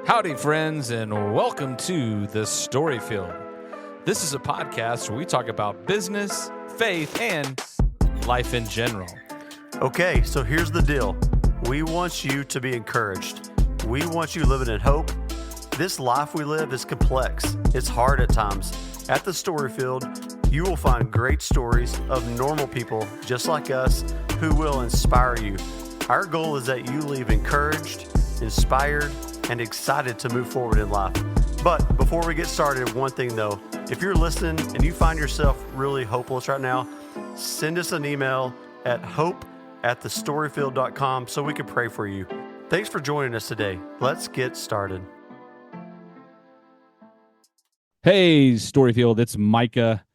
Howdy, friends, and welcome to the StoryField. This is a podcast where we talk about business, faith, and life in general. Okay, so here's the deal. We want you to be encouraged. We want you living in hope. This life we live is complex. It's hard at times. At the StoryField, you will find great stories of normal people just like us who will inspire you. Our goal is that you leave encouraged, inspired, and excited to move forward in life. But before we get started, one thing though, if you're listening and you find yourself really hopeless right now, send us an email at hope@thestoryfield.com so we can pray for you. Thanks for joining us today. Let's get started. Hey, StoryField, it's Micah.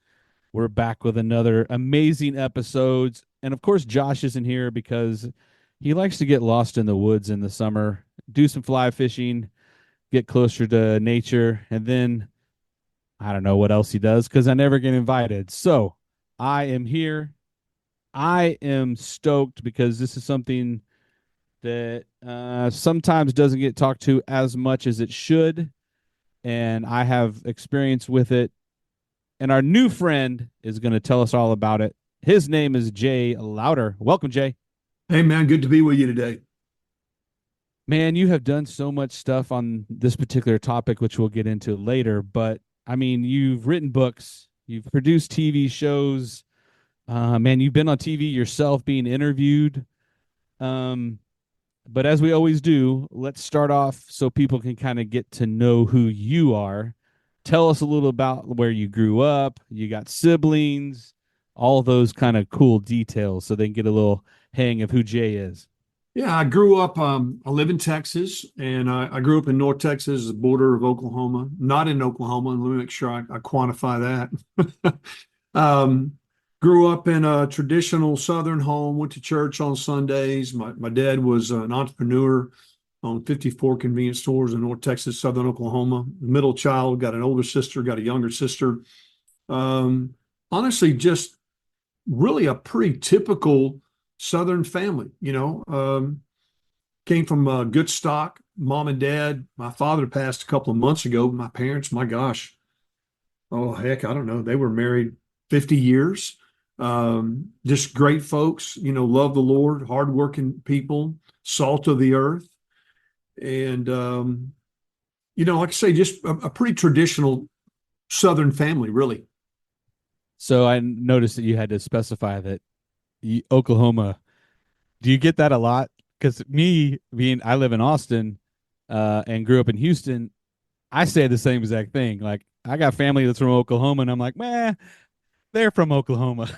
We're back with another amazing episode. And of course, Josh isn't here because he likes to get lost in the woods in the summer, do some fly fishing, get closer to nature, and then I don't know what else he does because I never get invited. So I am here. I am stoked because this is something that sometimes doesn't get talked to as much as it should, and I have experience with it. And our new friend is going to tell us all about it. His name is Jay Lowder. Welcome, Jay. Hey, man, good to be with you today. Man, you have done so much stuff on this particular topic, which we'll get into later. But, I mean, you've written books. You've produced TV shows. Man, you've been on TV yourself being interviewed. But as we always do, let's start off so people can kind of get to know who you are. Tell us a little about where you grew up. You got siblings, all those kind of cool details so they can get a little hang of who Jay is. Yeah, I grew up, I live in Texas, and I grew up in North Texas, the border of Oklahoma, not in Oklahoma, and let me make sure I quantify that. Grew up in a traditional Southern home, went to church on Sundays. My dad was an entrepreneur, owned 54 convenience stores in North Texas, Southern Oklahoma. Middle child, got an older sister, got a younger sister. Honestly, just really a pretty typical Southern family, came from good stock, mom and dad. My father passed a couple of months ago. My parents, my gosh, oh, heck, I don't know. They were married 50 years. Just great folks, love the Lord, hardworking people, salt of the earth. And, like I say, just a pretty traditional Southern family, really. So I noticed that you had to specify that Oklahoma. Do you get that a lot? Because I live in Austin and grew up in Houston, I say the same exact thing. Like, I got family that's from Oklahoma, and I'm like, man, they're from Oklahoma.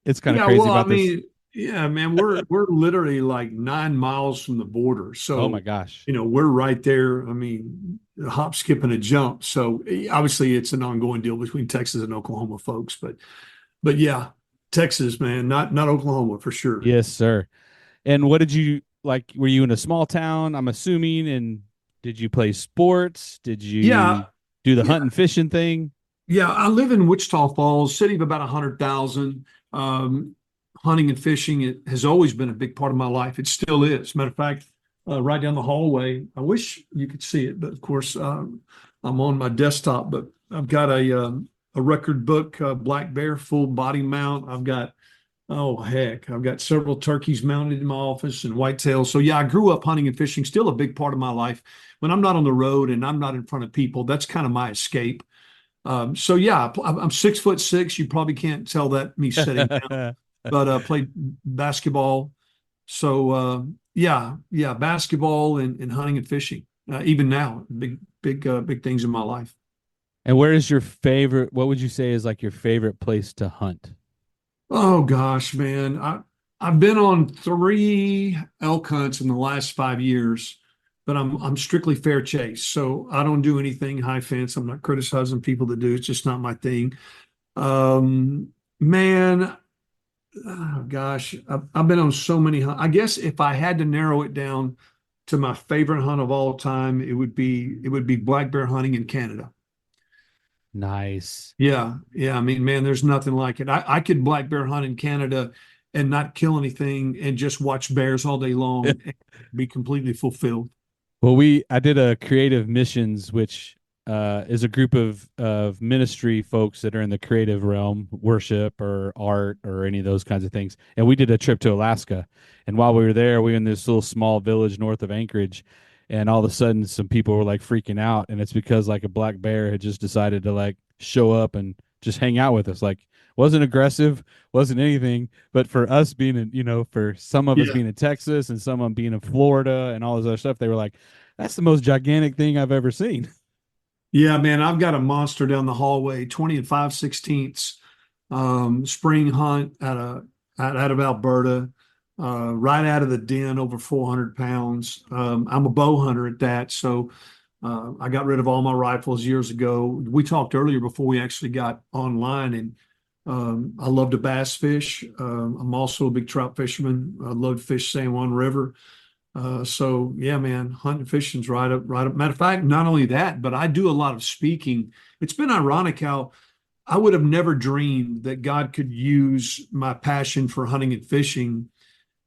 It's kind of crazy about this. Yeah, man, we're literally like 9 miles from the border. So, oh my gosh, we're right there. I mean, a hop, skip, and a jump. So obviously, it's an ongoing deal between Texas and Oklahoma folks. But yeah, Texas, man, not Oklahoma for sure. Yes, sir. And what did you like? Were you in a small town, I'm assuming? And did you play sports? Did you do the hunting, fishing thing? Yeah, I live in Wichita Falls, city of about 100,000. Hunting and fishing, it has always been a big part of my life. It still is. Matter of fact, right down the hallway, I wish you could see it, but of course, I'm on my desktop, but I've got a record book, black bear, full body mount. I've got several turkeys mounted in my office and whitetails. So yeah, I grew up hunting and fishing, still a big part of my life. When I'm not on the road and I'm not in front of people, that's kind of my escape. So yeah, I'm 6'6". You probably can't tell that me sitting down, but played basketball. So basketball and hunting and fishing. Even now, big things in my life. And where is your favorite? What would you say is like your favorite place to hunt? Oh gosh, man, I've been on 3 elk hunts in the last 5 years. But I'm strictly fair chase, so I don't do anything high fence. I'm not criticizing people that do. It's just not my thing. Man, oh gosh, I've been on so many hunts. I guess if I had to narrow it down to my favorite hunt of all time, it would be black bear hunting in Canada. Nice. Yeah. I mean, man, there's nothing like it. I could black bear hunt in Canada and not kill anything and just watch bears all day long and be completely fulfilled. Well, I did a creative missions, which is a group of ministry folks that are in the creative realm, worship or art or any of those kinds of things. And we did a trip to Alaska. And while we were there, we were in this little small village north of Anchorage. And all of a sudden, some people were like freaking out, and it's because like a black bear had just decided to like show up and just hang out with us. Like, wasn't aggressive, wasn't anything, but for us being in, for some of us Yeah. being in Texas and some of them being in Florida and all this other stuff, they were like, that's the most gigantic thing I've ever seen. Yeah, man, I've got a monster down the hallway, 20 and 5/16 spring hunt out of Alberta, right out of the den, over 400 pounds. I'm a bow hunter at that, so I got rid of all my rifles years ago. We talked earlier before we actually got online, and I love to bass fish. I'm also a big trout fisherman. I love to fish San Juan River. So yeah, man, hunting and fishing's right up, right up. Matter of fact, not only that, but I do a lot of speaking. It's been ironic how I would have never dreamed that God could use my passion for hunting and fishing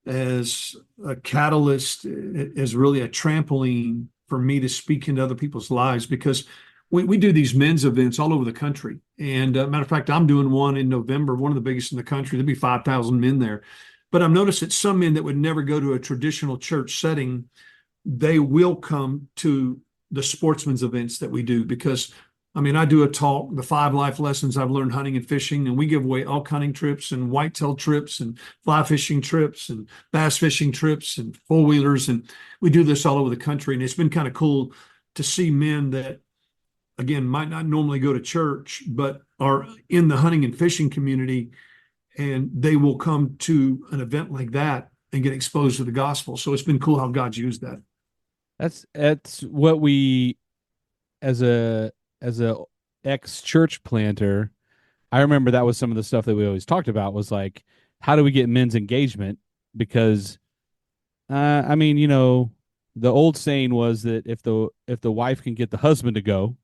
as a catalyst, as really a trampoline for me to speak into other people's lives, because we do these men's events all over the country. And matter of fact, I'm doing one in November, one of the biggest in the country. There'll be 5,000 men there. But I've noticed that some men that would never go to a traditional church setting, they will come to the sportsman's events that we do, because I mean, I do a talk, the 5 life lessons I've learned hunting and fishing, and we give away elk hunting trips and whitetail trips and fly fishing trips and bass fishing trips and four-wheelers. And we do this all over the country. And it's been kind of cool to see men that, again, might not normally go to church, but are in the hunting and fishing community, and they will come to an event like that and get exposed to the gospel. So it's been cool how God's used that. That's what we as a ex church planter, I remember that was some of the stuff that we always talked about was like, how do we get men's engagement? Because I mean, the old saying was that if the wife can get the husband to go,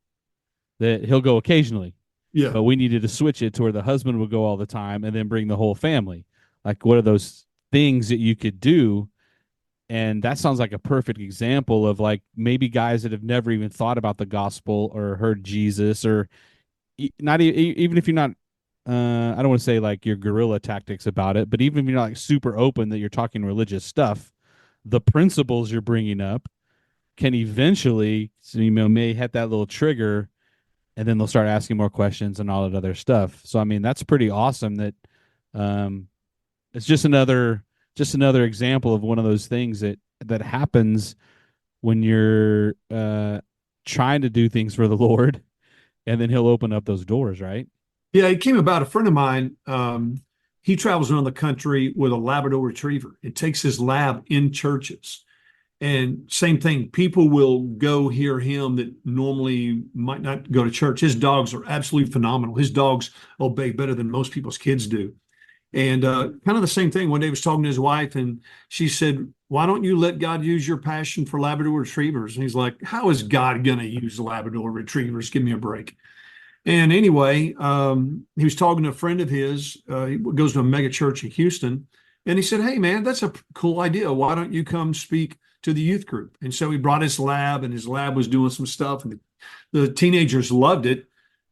that he'll go occasionally. Yeah. But we needed to switch it to where the husband would go all the time and then bring the whole family. Like, what are those things that you could do? And that sounds like a perfect example of like maybe guys that have never even thought about the gospel or heard Jesus, or not even if you're not, I don't want to say like your guerrilla tactics about it, but even if you're not like super open that you're talking religious stuff, the principles you're bringing up can eventually, may hit that little trigger, and then they'll start asking more questions and all that other stuff. So I mean, that's pretty awesome. That um, it's just another example of one of those things that happens when you're trying to do things for the Lord, and then He'll open up those doors, right? Yeah, it came about a friend of mine. He travels around the country with a Labrador Retriever. It takes his lab in churches. And same thing, people will go hear him that normally might not go to church. His dogs are absolutely phenomenal. His dogs obey better than most people's kids do. And kind of the same thing. One day he was talking to his wife, and she said, "Why don't you let God use your passion for Labrador Retrievers?" And he's like, "How is God going to use Labrador Retrievers? Give me a break." And anyway, he was talking to a friend of his. He goes to a mega church in Houston, and he said, "Hey, man, that's a cool idea. Why don't you come speak to the youth group?" And so he brought his lab, and his lab was doing some stuff, and the teenagers loved it.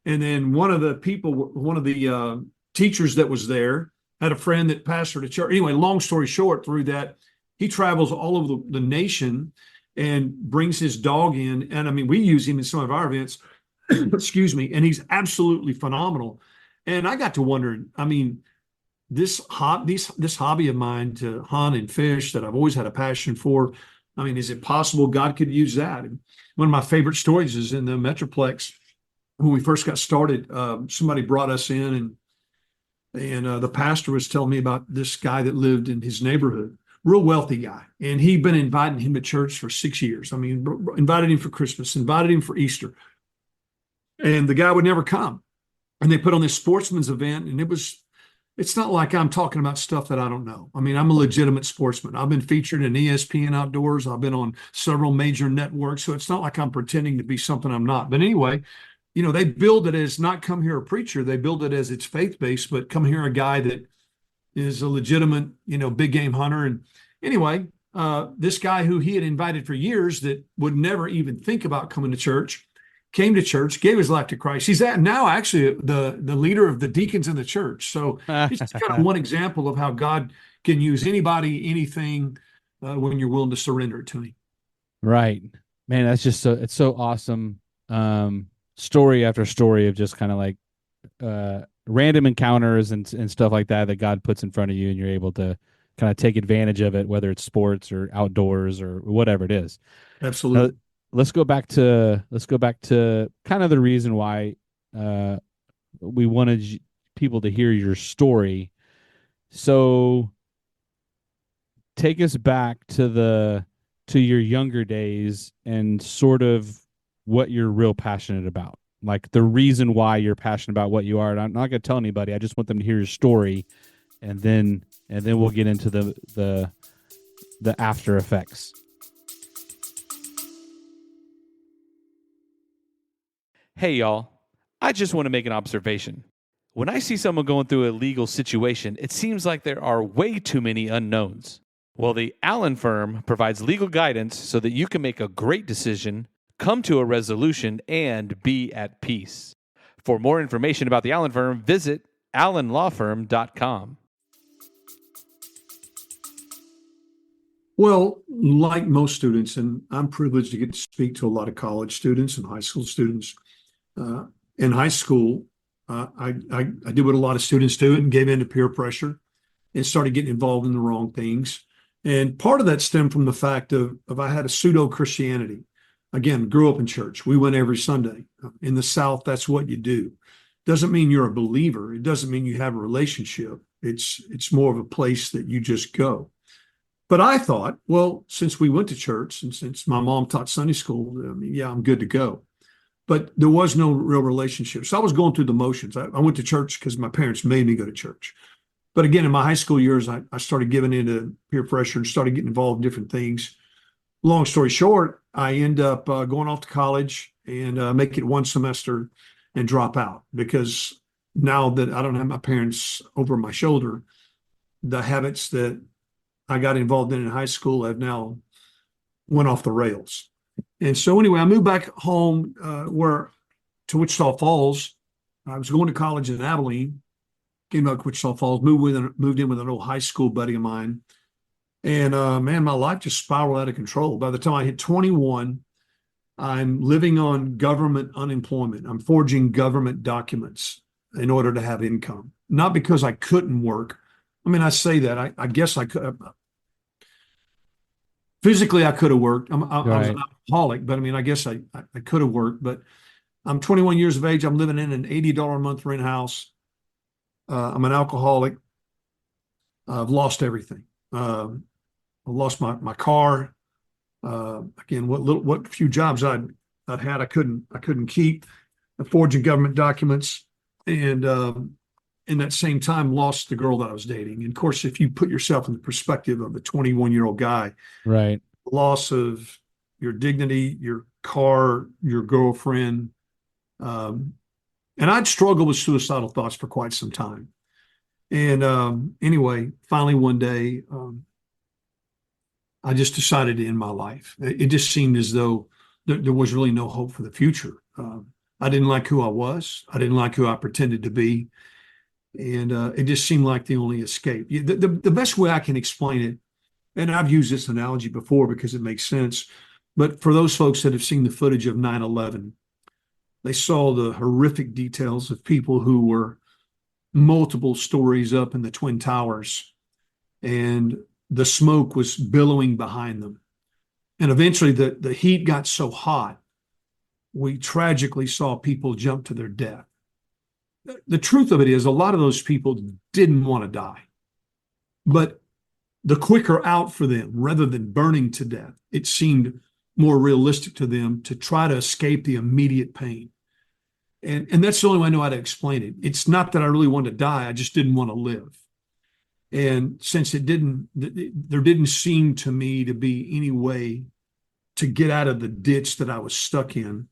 And then one of the teachers that was there had a friend that pastored a church. Anyway, long story short, through that, he travels all over the nation and brings his dog in. And I mean, we use him in some of our events. Excuse me, and he's absolutely phenomenal. And I got to wondering, I mean, this hobby of mine to hunt and fish that I've always had a passion for, I mean, is it possible God could use that? And one of my favorite stories is in the Metroplex. When we first got started, somebody brought us in, and the pastor was telling me about this guy that lived in his neighborhood, real wealthy guy. And he'd been inviting him to church for 6 years. I mean, invited him for Christmas, invited him for Easter. And the guy would never come. And they put on this sportsman's event, and it's not like I'm talking about stuff that I don't know. I mean, I'm a legitimate sportsman. I've been featured in ESPN Outdoors. I've been on several major networks. So it's not like I'm pretending to be something I'm not. But anyway, they build it as not come here a preacher. They build it as it's faith-based, but come here a guy that is a legitimate, big game hunter. And anyway, this guy who he had invited for years that would never even think about coming to church came to church, gave his life to Christ. He's now actually the leader of the deacons in the church. So it's just kind of one example of how God can use anybody, anything, when you're willing to surrender it to Him. Right. Man, that's just it's so awesome. Story after story of just kind of like random encounters and stuff like that God puts in front of you, and you're able to kind of take advantage of it, whether it's sports or outdoors or whatever it is. Absolutely. Let's go back to kind of the reason why we wanted people to hear your story. So take us back to your younger days and sort of what you're real passionate about, like the reason why you're passionate about what you are. And I'm not going to tell anybody. I just want them to hear your story, and then we'll get into the after effects. Hey, y'all. I just want to make an observation. When I see someone going through a legal situation, it seems like there are way too many unknowns. Well, the Allen firm provides legal guidance so that you can make a great decision, come to a resolution, and be at peace. For more information about the Allen firm, visit allenlawfirm.com. Well, like most students, and I'm privileged to get to speak to a lot of college students and high school students. In high school, I did what a lot of students do and gave in to peer pressure and started getting involved in the wrong things. And part of that stemmed from the fact of I had a pseudo-Christianity. Again, grew up in church. We went every Sunday. In the South, that's what you do. Doesn't mean you're a believer. It doesn't mean you have a relationship. It's more of a place that you just go. But I thought, well, since we went to church and since my mom taught Sunday school, yeah, I'm good to go. But there was no real relationship. So I was going through the motions. I went to church because my parents made me go to church. But again, in my high school years, I started giving into peer pressure and started getting involved in different things. Long story short, I end up going off to college and make it one semester and drop out, because now that I don't have my parents over my shoulder, the habits that I got involved in high school have now went off the rails. And so anyway, I moved back home to Wichita Falls. I was going to college in Abilene, came back to Wichita Falls, moved in with an old high school buddy of mine. And man, my life just spiraled out of control. By the time I hit 21, I'm living on government unemployment. I'm forging government documents in order to have income. Not because I couldn't work. I mean, I say that. I guess I could. Physically, I could have worked. I was an alcoholic, but I mean, I guess I could have worked. But I'm 21 years of age. I'm living in an $80 a month rent house. I'm an alcoholic. I've lost everything. I lost my car. Again, what few jobs I'd had, I couldn't keep. Forging government documents, and in that same time, lost the girl that I was dating. And of course, if you put yourself in the perspective of a 21-year-old guy, right, loss of your dignity, your car, your girlfriend, and I'd struggled with suicidal thoughts for quite some time. And anyway, finally one day, I just decided to end my life. It just seemed as though there was really no hope for the future. I didn't like who I was. I didn't like who I pretended to be. And it just seemed like the only escape. The best way I can explain it, and I've used this analogy before because it makes sense, but for those folks that have seen the footage of 9/11, they saw the horrific details of people who were multiple stories up in the Twin Towers, and the smoke was billowing behind them. And eventually the heat got so hot, we tragically saw people jump to their death. The truth of it is, a lot of those people didn't want to die. But the quicker out for them, rather than burning to death, it seemed more realistic to them to try to escape the immediate pain. And that's the only way I know how to explain it. It's not that I really wanted to die, I just didn't want to live. And since there didn't seem to me to be any way to get out of the ditch that I was stuck in,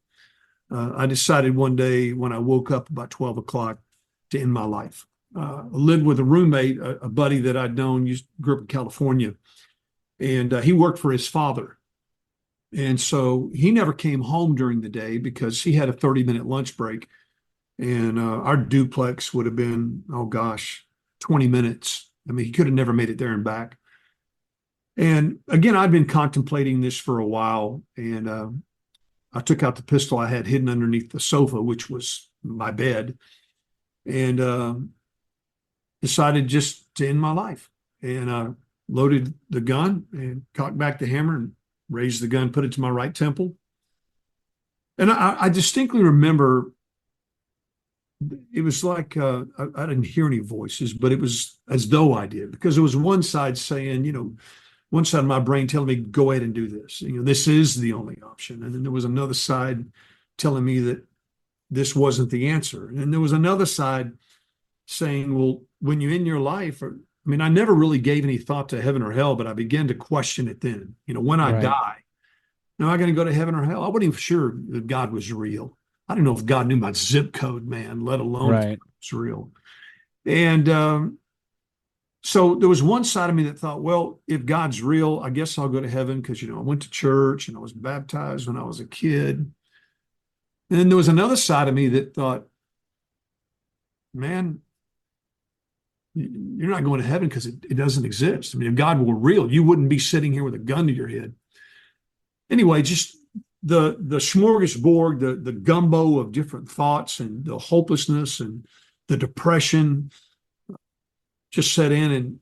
I decided one day when I woke up about 12 o'clock to end my life. I lived with a roommate, a buddy that I'd known, grew up in California. and he worked for his father. And so he never came home during the day because he had a 30-minute lunch break. And our duplex would have been, oh gosh, 20 minutes. I mean, he could have never made it there and back. And again, I'd been contemplating this for a while. And I took out the pistol I had hidden underneath the sofa, which was my bed, and decided just to end my life. And loaded the gun and cocked back the hammer and raised the gun, put it to my right temple. And I distinctly remember it was like I didn't hear any voices, but it was as though I did, because there was one side saying, one side of my brain telling me, go ahead and do this. This is the only option. And then there was another side telling me that this wasn't the answer. And there was another side saying, well, when you end your life, I never really gave any thought to heaven or hell, but I began to question it then. When I die, am I going to go to heaven or hell? I wasn't even sure that God was real. I didn't know if God knew my zip code, man, let alone if it's real. And so there was one side of me that thought, well, if God's real, I guess I'll go to heaven because, I went to church and I was baptized when I was a kid. And then there was another side of me that thought, man, you're not going to heaven because it doesn't exist. If God were real, you wouldn't be sitting here with a gun to your head. Anyway, just the smorgasbord, the gumbo of different thoughts and the hopelessness and the depression just set in. And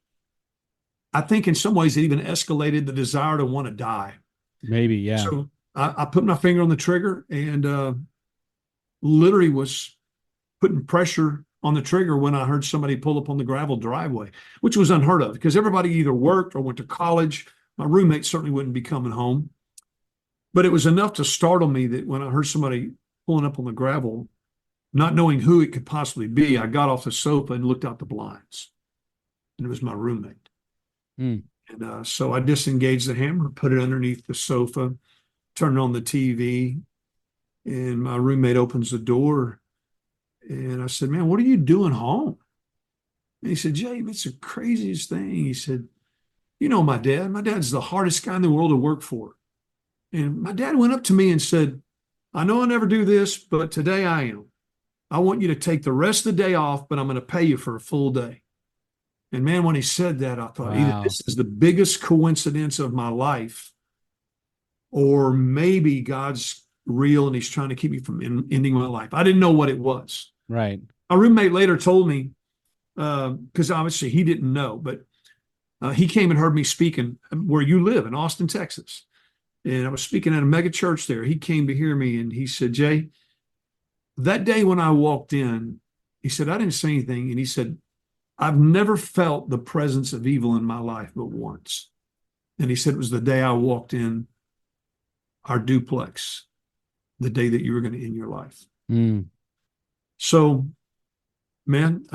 I think in some ways it even escalated the desire to want to die. Maybe, yeah. So I put my finger on the trigger and literally was putting pressure on the trigger when I heard somebody pull up on the gravel driveway, which was unheard of because everybody either worked or went to college. My roommate certainly wouldn't be coming home. But it was enough to startle me that when I heard somebody pulling up on the gravel, not knowing who it could possibly be, I got off the sofa and looked out the blinds. And it was my roommate. And so I disengaged the hammer, put it underneath the sofa, turned on the TV, and my roommate opens the door. And I said, man, what are you doing home? And he said, Jay, it's the craziest thing. He said, my dad. My dad's the hardest guy in the world to work for. And my dad went up to me and said, I know I never do this, but today I am. I want you to take the rest of the day off, but I'm going to pay you for a full day. And man, when he said that, I thought, either this is the biggest coincidence of my life, or maybe God's real and he's trying to keep me from ending my life. I didn't know what it was. Right. My roommate later told me, because obviously he didn't know, but he came and heard me speaking where you live in Austin, Texas. And I was speaking at a mega church there. He came to hear me and he said, Jay, that day when I walked in, he said, I didn't say anything. And he said, I've never felt the presence of evil in my life but once. And he said, it was the day I walked in our duplex, the day that you were going to end your life. So, man,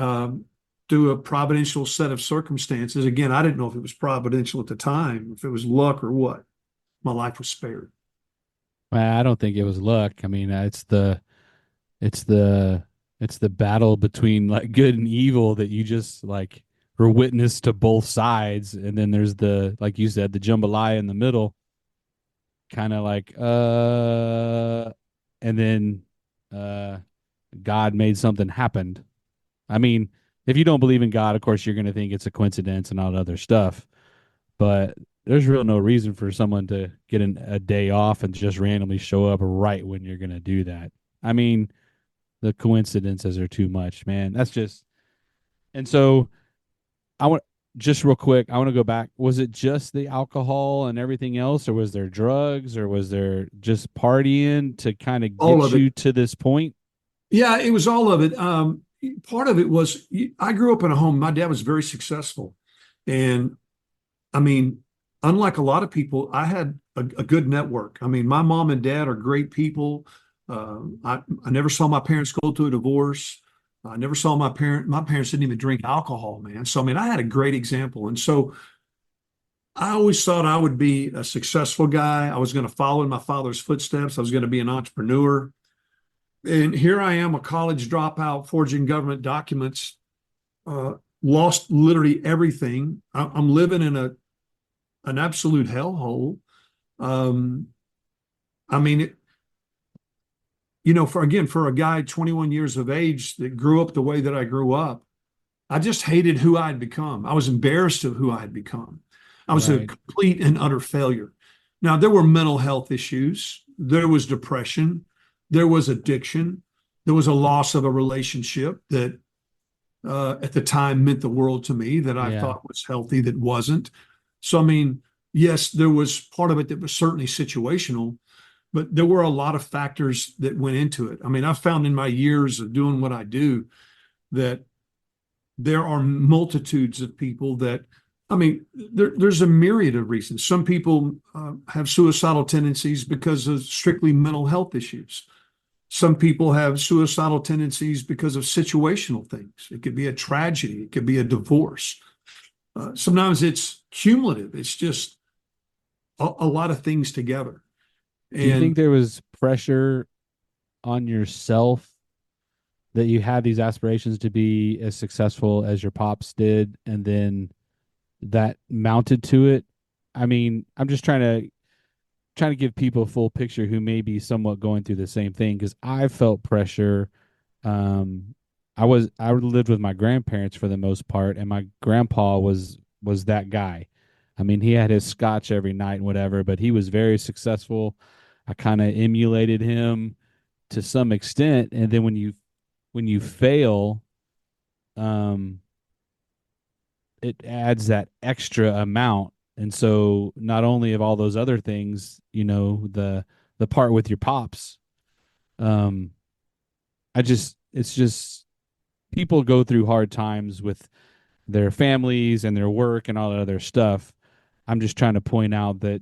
through a providential set of circumstances, again, I didn't know if it was providential at the time, if it was luck or what, my life was spared. Well, I don't think it was luck. It's the battle between like good and evil that you just like were witness to both sides. And then there's the, like you said, the jambalaya in the middle, kind of like, and then God made something happen. If you don't believe in God, of course, you're going to think it's a coincidence and all that other stuff. But there's really no reason for someone to get a day off and just randomly show up right when you're going to do that. The coincidences are too much, man. That's just, and so just real quick, I want to go back. Was it just the alcohol and everything else, or was there drugs, or was there just partying to kind of get you to this point? Yeah, it was all of it. Part of it was, I grew up in a home, my dad was very successful. And unlike a lot of people, I had a good network. My mom and dad are great people. I never saw my parents go through a divorce. I never saw my parents didn't even drink alcohol, man. So, I had a great example. And so I always thought I would be a successful guy. I was going to follow in my father's footsteps. I was going to be an entrepreneur. And here I am, a college dropout, forging government documents, lost literally everything. I'm living in a an absolute hellhole. Um, I mean, for a guy 21 years of age that grew up the way that I grew up, I just hated who I'd become. I was embarrassed of who I had become. I was a Right. complete and utter failure. Now, there were mental health issues. There was depression. There was addiction. There was a loss of a relationship that at the time meant the world to me that I Yeah. thought was healthy that wasn't. So, I mean, yes, there was part of it that was certainly situational, but there were a lot of factors that went into it. I mean, I found in my years of doing what I do that there are multitudes of people that, I mean, there's a myriad of reasons. Some people have suicidal tendencies because of strictly mental health issues. Some people have suicidal tendencies because of situational things. It could be a tragedy, it could be a divorce. Sometimes it's cumulative, it's just a lot of things together. Do you think And there was pressure on yourself that you had these aspirations to be as successful as your pops did, and then that mounted to it? I mean, I'm just trying to give people a full picture who may be somewhat going through the same thing, because I felt pressure. Um, I lived with my grandparents for the most part, and my grandpa was that guy. I mean, he had his scotch every night and whatever, but he was very successful. I kind of emulated him to some extent, and then when you fail, um, it adds that extra amount. And so not only of all those other things, the part with your pops, um, it's just people go through hard times with their families and their work and all that other stuff. I'm just trying to point out that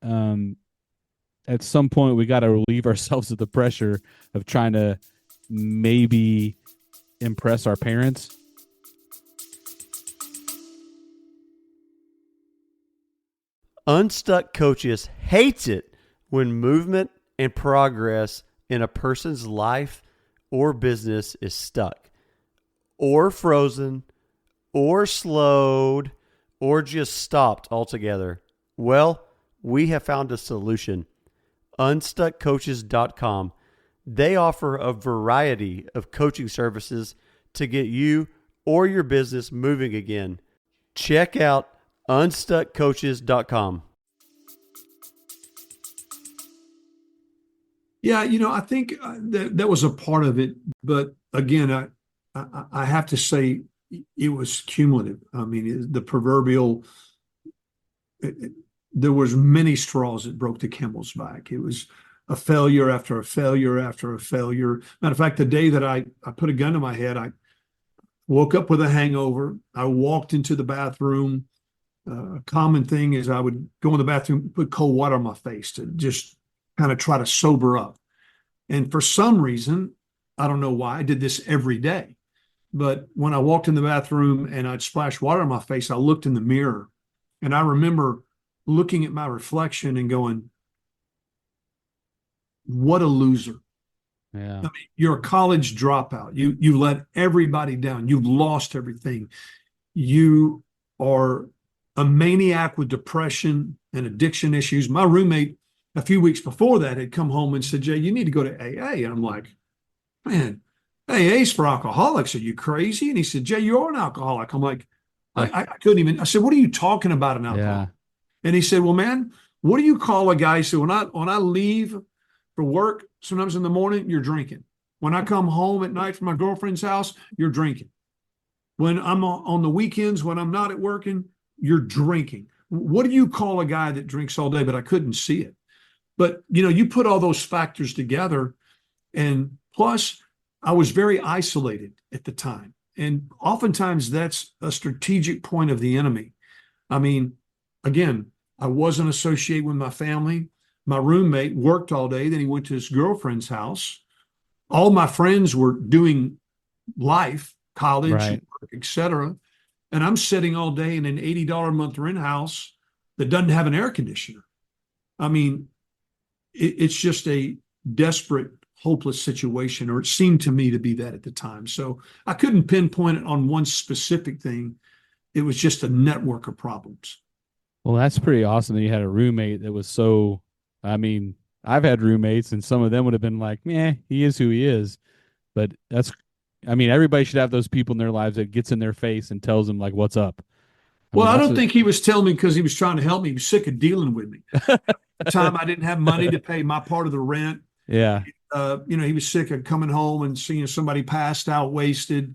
um, at some point we got to relieve ourselves of the pressure of trying to maybe impress our parents. Unstuck Coaches hates it when movement and progress in a person's life or business is stuck, or frozen, or slowed, or just stopped altogether. Well, we have found a solution. Unstuckcoaches.com. They offer a variety of coaching services to get you or your business moving again. Check out unstuckcoaches.com. yeah, I think that was a part of it. But again, I have to say it was cumulative. I mean, the proverbial, there was many straws that broke the camel's back. It was a failure after a failure after a failure. Matter of fact, the day that I put a gun to my head, I woke up with a hangover. I walked into the bathroom. A common thing is I would go in the bathroom, put cold water on my face to just kind of try to sober up. And for some reason, I don't know why, I did this every day. But when I walked in the bathroom and I'd splash water on my face, I looked in the mirror and I remember looking at my reflection and going, what a loser. Yeah. I mean, you're a college dropout. You let everybody down. You've lost everything. You are a maniac with depression and addiction issues. My roommate, a few weeks before that, had come home and said, Jay, you need to go to AA. And I'm like, man, AA's for alcoholics. Are you crazy? And he said, Jay, you're an alcoholic. I'm like, I couldn't even. I said, what are you talking about, an alcoholic? Yeah. And he said, well, man, what do you call a guy? He said, when I leave for work, sometimes in the morning, you're drinking. When I come home at night from my girlfriend's house, you're drinking. When I'm on the weekends, when I'm not at working, you're drinking. What do you call a guy that drinks all day? But I couldn't see it. But you put all those factors together, and plus, I was very isolated at the time. And oftentimes that's a strategic point of the enemy. I mean, again, I wasn't associated with my family. My roommate worked all day, then he went to his girlfriend's house. All my friends were doing life, college, Right. etc. And I'm sitting all day in an $80 a month rent house that doesn't have an air conditioner. I mean, it's just a desperate, hopeless situation, or it seemed to me to be that at the time. So I couldn't pinpoint it on one specific thing. It was just a network of problems. Well, that's pretty awesome that you had a roommate that was so. I mean, I've had roommates, and some of them would have been like, "Meh, he is who he is." But that's, I mean, everybody should have those people in their lives that gets in their face and tells them like, "What's up?" I Well, mean, I that's don't a think he was telling me because he was trying to help me. He was sick of dealing with me. At the time, I didn't have money to pay my part of the rent. yeah, He was sick of coming home and seeing somebody passed out, wasted.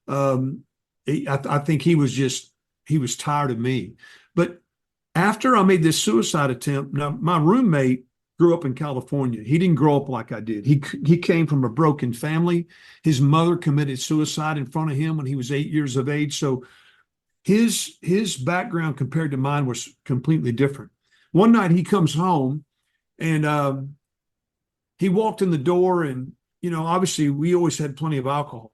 Um, I think he was tired of me. But after I made this suicide attempt, now my roommate grew up in California. He didn't grow up like I did. He came from a broken family. His mother committed suicide in front of him when he was 8 years of age. So his background compared to mine was completely different. One night he comes home and he walked in the door, and obviously we always had plenty of alcohol,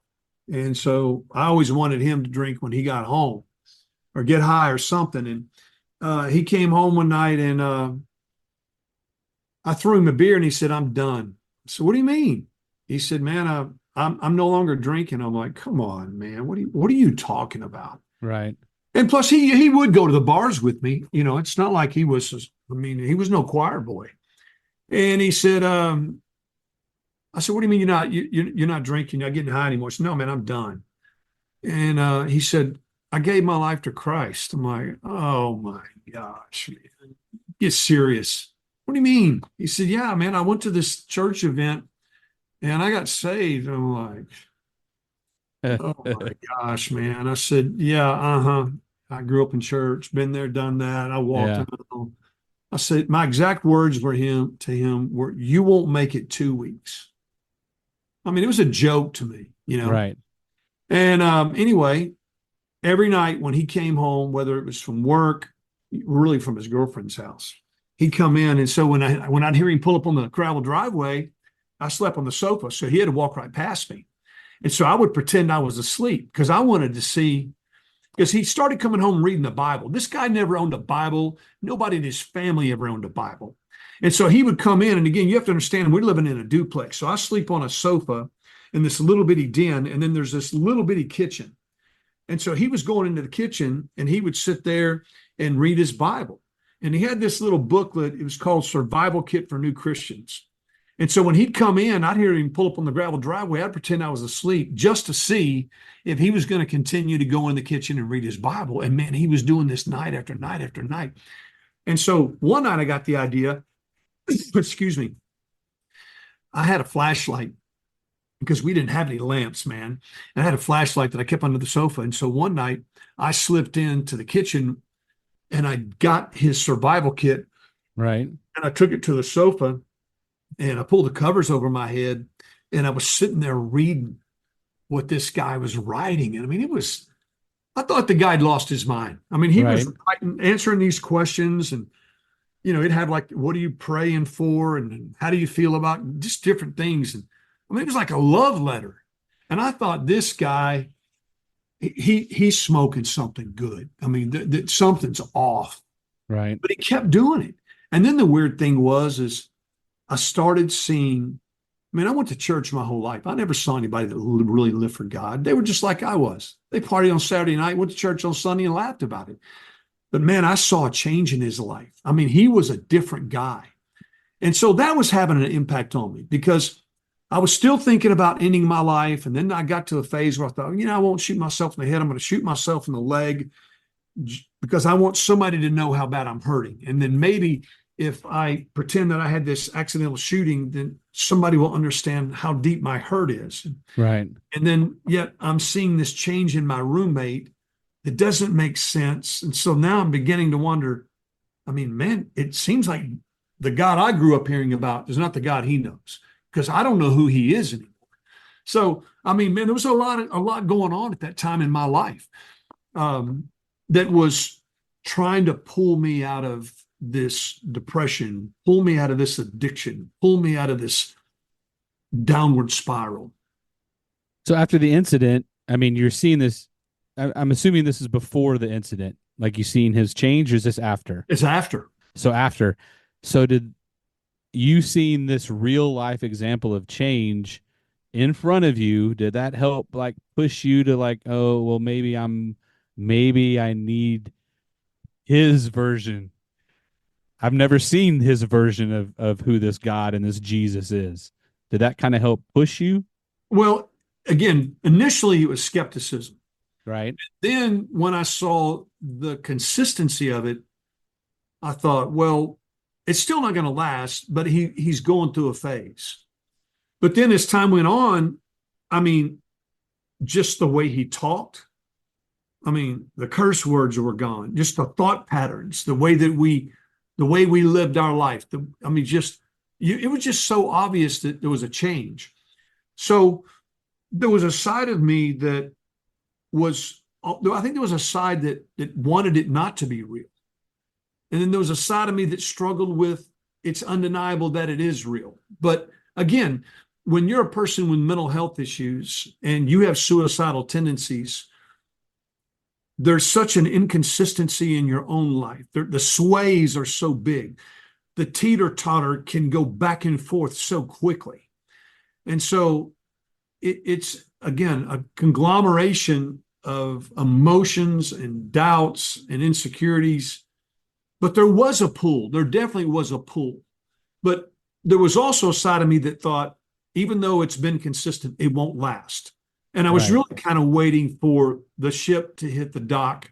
and so I always wanted him to drink when he got home or get high or something. And he came home one night, and I threw him a beer, and he said, "I'm done." So what do you mean? He said, "Man, I'm no longer drinking." I'm like, "Come on, man, what are you talking about?" right, And plus, he would go to the bars with me. It's not like he was. I mean, he was no choir boy. And he said, I said, "What do you mean you're not drinking? You're not getting high anymore?" He said, "No, man, I'm done." And he said, "I gave my life to Christ." I'm like, "Oh my gosh, man, get serious." "What do you mean?" He said, "Yeah, man, I went to this church event and I got saved." I'm like, "Oh my gosh, man." I said, "Yeah, uh-huh. I grew up in church, been there, done that. I walked yeah, in." I said, my exact words to him were, "You won't make it 2 weeks." I mean, it was a joke to me. right, And anyway, every night when he came home, whether it was from work, really from his girlfriend's house, he'd come in. And so when I'd hear him pull up on the gravel driveway, I slept on the sofa, so he had to walk right past me. And so I would pretend I was asleep because I wanted to see. Because he started coming home reading the Bible. This guy never owned a Bible. Nobody in his family ever owned a Bible. And so he would come in, and again, you have to understand, we're living in a duplex. So I sleep on a sofa in this little bitty den, and then there's this little bitty kitchen. And so he was going into the kitchen, and he would sit there and read his Bible. And he had this little booklet. It was called Survival Kit for New Christians. And so when he'd come in, I'd hear him pull up on the gravel driveway. I'd pretend I was asleep just to see if he was going to continue to go in the kitchen and read his Bible. And man, he was doing this night after night after night. And so one night I got the idea, excuse me, I had a flashlight because we didn't have any lamps, man. And I had a flashlight that I kept under the sofa. And so one night I slipped into the kitchen and I got his survival kit right, and I took it to the sofa and I pulled the covers over my head and I was sitting there reading what this guy was writing. And I mean, I thought the guy'd lost his mind. I mean, he was right. answering these questions and, it had like, what are you praying for? And how do you feel about just different things? And I mean, it was like a love letter. And I thought this guy, he's smoking something good. I mean, something's off, Right. but he kept doing it. And then the weird thing is I started seeing, I mean, I went to church my whole life. I never saw anybody that really lived for God. They were just like I was. They partied on Saturday night, went to church on Sunday and laughed about it. But man, I saw a change in his life. I mean, he was a different guy. And so that was having an impact on me because I was still thinking about ending my life. And then I got to a phase where I thought, I won't shoot myself in the head. I'm going to shoot myself in the leg because I want somebody to know how bad I'm hurting. And then maybe if I pretend that I had this accidental shooting, then somebody will understand how deep my hurt is. Right. And then yet I'm seeing this change in my roommate that doesn't make sense. And so now I'm beginning to wonder, I mean, man, it seems like the God I grew up hearing about is not the God he knows because I don't know who he is anymore. So, I mean, man, there was a lot going on at that time in my life that was trying to pull me out of this depression, pull me out of this addiction, pull me out of this downward spiral. So after the incident, I mean, you're seeing this. I'm assuming this is before the incident. Like you seen his change, or is this after? It's after. So after. So did you seeing this real life example of change in front of you? Did that help like push you to like, oh, well, maybe I need his version. I've never seen his version of who this God and this Jesus is. Did that kind of help push you? Well, again, initially it was skepticism. Right. Then when I saw the consistency of it, I thought, well, it's still not going to last, but he's going through a phase. But then as time went on, I mean, just the way he talked, I mean, the curse words were gone, just the thought patterns, the way we lived our life. I mean, it was just so obvious that there was a change. So there was a side of me that was, I think there was a side that wanted it not to be real. And then there was a side of me that struggled with it's undeniable that it is real. But again, when you're a person with mental health issues and you have suicidal tendencies, there's such an inconsistency in your own life. The sways are so big. The teeter-totter can go back and forth so quickly. And so it's, again, a conglomeration of emotions and doubts and insecurities. But there was a pull. There definitely was a pull. But there was also a side of me that thought, even though it's been consistent, it won't last. And I was Right. really kind of waiting for the ship to hit the dock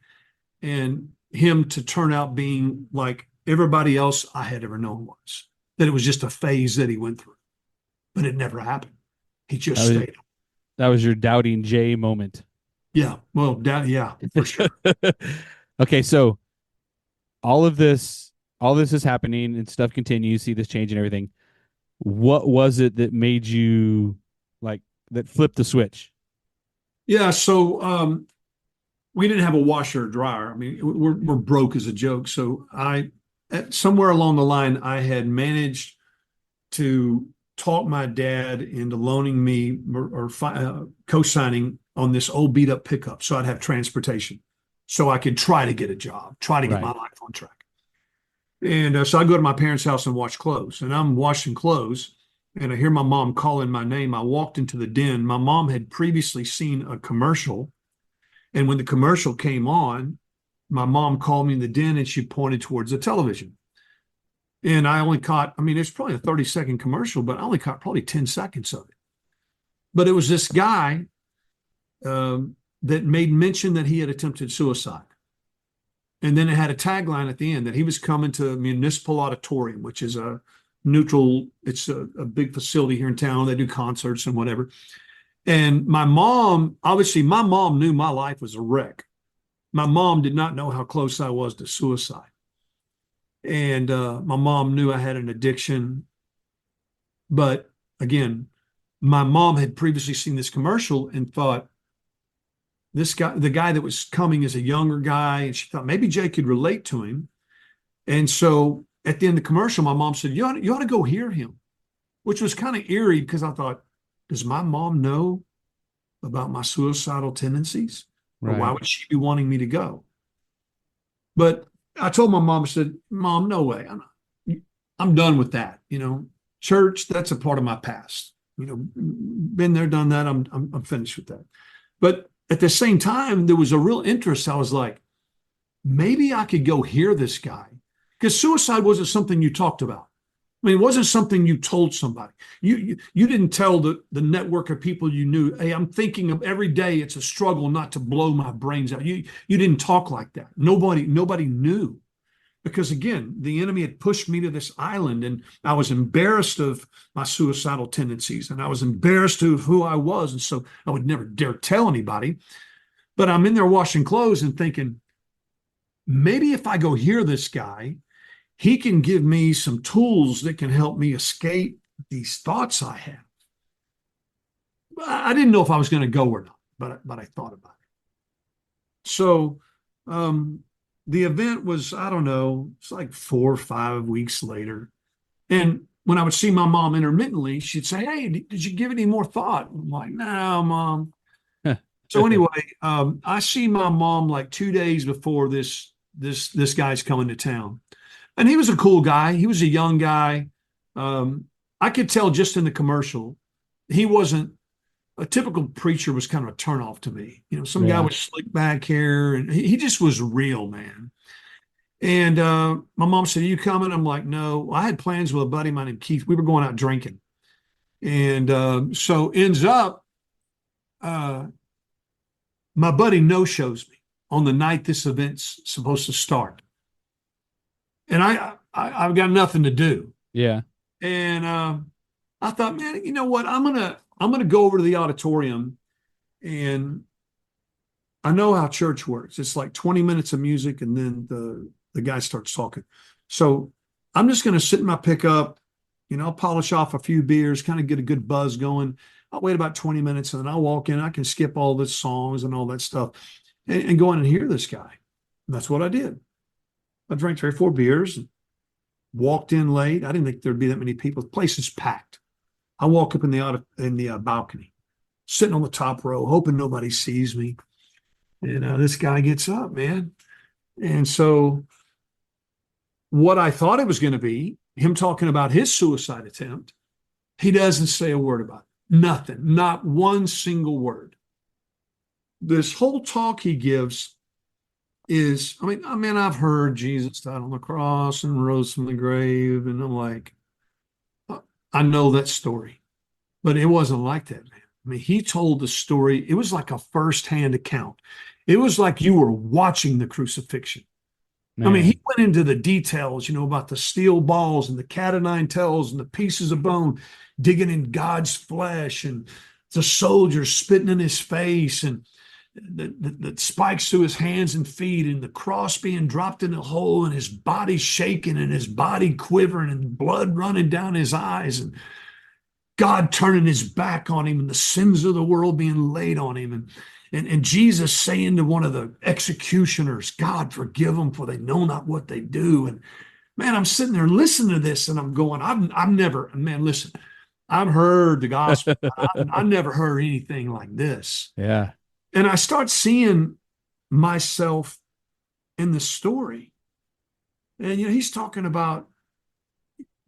and him to turn out being like everybody else I had ever known was, that it was just a phase that he went through. But it never happened. He just That was, stayed. that was your doubting Jay moment. Yeah. Well, yeah, for sure. Okay, so all this is happening and stuff continues, see this change and everything. What was it that made you like that flipped the switch? Yeah. So we didn't have a washer or dryer. I mean, we're broke as a joke. So somewhere along the line, I had managed to talk my dad into loaning me or co-signing on this old beat up pickup so I'd have transportation so I could try to get a job, try to get my Right. life on track. And so I go to my parents' house and wash clothes, and I'm washing clothes, and I hear my mom calling my name. I walked into the den. My mom had previously seen a commercial, and when the commercial came on, my mom called me in the den and she pointed towards the television. And I only caught, I mean, it's probably a 30-second commercial, but I only caught probably 10 seconds of it. But it was this guy that made mention that he had attempted suicide. And then it had a tagline at the end that he was coming to a municipal auditorium, which is a neutral, it's a big facility here in town. They do concerts and whatever. And my mom, obviously, my mom knew my life was a wreck. My mom did not know how close I was to suicide. And my mom knew I had an addiction. But again, my mom had previously seen this commercial and thought, this guy, the guy that was coming is a younger guy, and she thought maybe Jay could relate to him. And so at the end of the commercial, my mom said, you ought to go hear him, which was kind of eerie because I thought, does my mom know about my suicidal tendencies? Or why Right. would she be wanting me to go? But I told my mom, I said, Mom, no way. I'm done with that. Church, that's a part of my past. Been there, done that. I'm finished with that. But at the same time, there was a real interest. I was like, maybe I could go hear this guy, because suicide wasn't something you talked about. I mean, it wasn't something you told somebody. You didn't tell the network of people you knew, hey, I'm thinking of every day it's a struggle not to blow my brains out. You didn't talk like that. Nobody knew. Because again, the enemy had pushed me to this island, and I was embarrassed of my suicidal tendencies, and I was embarrassed of who I was. And so I would never dare tell anybody. But I'm in there washing clothes and thinking, maybe if I go hear this guy, he can give me some tools that can help me escape these thoughts I have. I didn't know if I was going to go or not, but I thought about it. So the event was, I don't know, it's like 4 or 5 weeks later. And when I would see my mom intermittently, she'd say, hey, did you give it any more thought? I'm like, no, Mom. So anyway, I see my mom like 2 days before this guy's coming to town. And he was a cool guy. He was a young guy. I could tell just in the commercial, he wasn't a typical preacher. Was kind of a turnoff to me. Some guy Yeah. with slick back hair, and he just was real, man. And my mom said, "Are you coming?" I'm like, "No." I had plans with a buddy of mine named Keith. We were going out drinking. And so ends up, uh, my buddy no-shows me on the night this event's supposed to start. And I've got nothing to do. Yeah. And I thought, man, you know what? I'm gonna go over to the auditorium, and I know how church works. It's like 20 minutes of music, and then the guy starts talking. So I'm just gonna sit in my pickup, I'll polish off a few beers, kind of get a good buzz going. I'll wait about 20 minutes, and then I'll walk in. I can skip all the songs and all that stuff, and go in and hear this guy. And that's what I did. I drank 3 or 4 beers and walked in late. I didn't think there'd be that many people. The place is packed. I walk up in the balcony, sitting on the top row, hoping nobody sees me. And this guy gets up, man. And so what I thought it was going to be, him talking about his suicide attempt, he doesn't say a word about it. Nothing, not one single word. This whole talk he gives is, I've heard Jesus died on the cross and rose from the grave. And I'm like, I know that story, but it wasn't like that, man. He told the story. It was like a firsthand account. It was like you were watching the crucifixion. Man. He went into the details, about the steel balls and the cat o' nine tails and the pieces of bone digging in God's flesh, and the soldiers spitting in his face, and the spikes through his hands and feet, and the cross being dropped in a hole, and his body shaking and his body quivering and blood running down his eyes, and God turning his back on him, and the sins of the world being laid on him. And Jesus saying to one of the executioners, "God, forgive them, for they know not what they do." And man, I'm sitting there listening to this, and I'm going, I've never, man, listen, I've heard the gospel. I've never heard anything like this. Yeah. And I start seeing myself in the story. And, he's talking about,